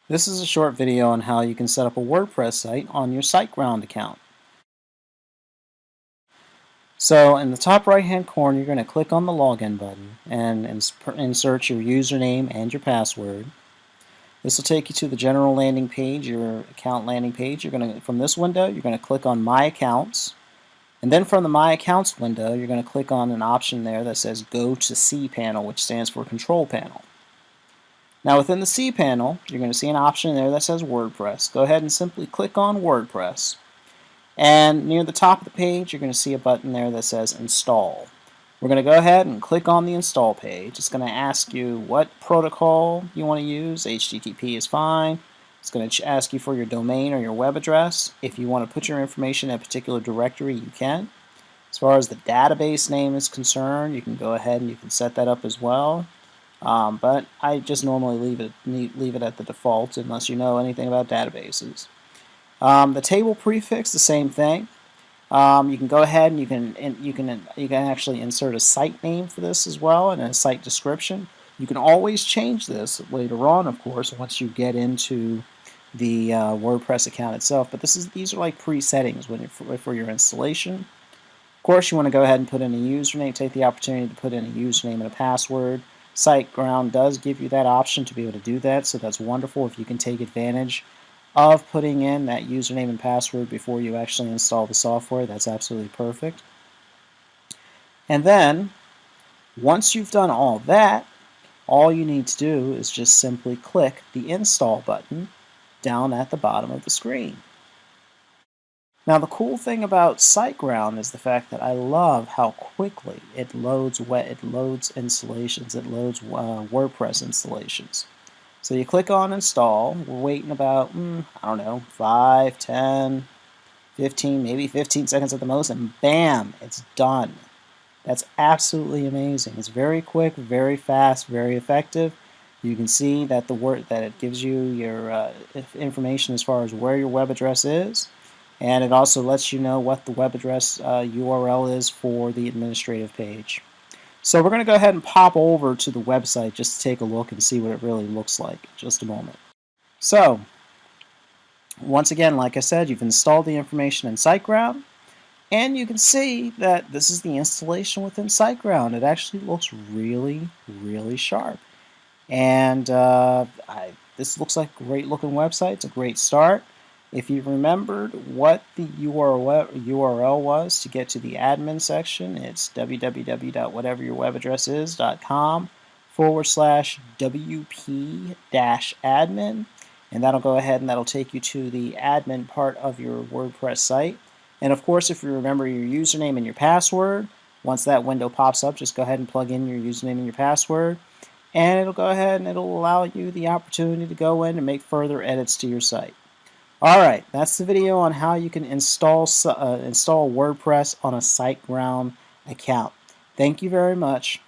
This is a short video on how you can set up a WordPress site on your SiteGround account. So in the top right hand corner, you're going to click on the login button and insert your username and your password. This will take you to the general landing page, your account landing page. From this window, you're going to click on My Accounts. And then from the My Accounts window, you're going to click on an option there that says Go to cPanel, which stands for Control Panel. Now within the cPanel, you're going to see an option there that says WordPress. Go ahead and simply click on WordPress. And near the top of the page, you're going to see a button there that says Install. We're going to go ahead and click on the Install page. It's going to ask you what protocol you want to use. HTTP is fine. It's going to ask you for your domain or your web address. If you want to put your information in a particular directory, you can. As far as the database name is concerned, you can go ahead and you can set that up as well. But I just normally leave it at the default unless you know anything about databases. The table prefix, the same thing. You can go ahead and you can actually insert a site name for this as well and a site description. You can always change this later on, of course, once you get into the WordPress account itself. But these are like pre-settings for your installation. Of course, you want to go ahead and put in a username. Take the opportunity to put in a username and a password. SiteGround does give you that option to be able to do that, so that's wonderful if you can take advantage of putting in that username and password before you actually install the software. That's absolutely perfect. And then, once you've done all that, all you need to do is just simply click the Install button down at the bottom of the screen. Now the cool thing about SiteGround is the fact that I love how quickly it loads installations, it loads WordPress installations. So you click on Install, we're waiting about, I don't know, 5, 10, 15, maybe 15 seconds at the most, and bam, it's done. That's absolutely amazing. It's very quick, very fast, very effective. You can see that it gives you your information as far as where your web address is. And it also lets you know what the web address URL is for the administrative page. So we're going to go ahead and pop over to the website just to take a look and see what it really looks like in just a moment. So, once again, like I said, you've installed the information in SiteGround, and you can see that this is the installation within SiteGround. It actually looks really, really sharp. And this looks like a great looking website. It's a great start. If you remembered what the URL was to get to the admin section, it's www.whateveryourwebAddress is.com/wp-admin, and that'll go ahead and that'll take you to the admin part of your WordPress site. And of course, if you remember your username and your password, once that window pops up, just go ahead and plug in your username and your password, and it'll go ahead and it'll allow you the opportunity to go in and make further edits to your site. Alright, that's the video on how you can install WordPress on a SiteGround account. Thank you very much.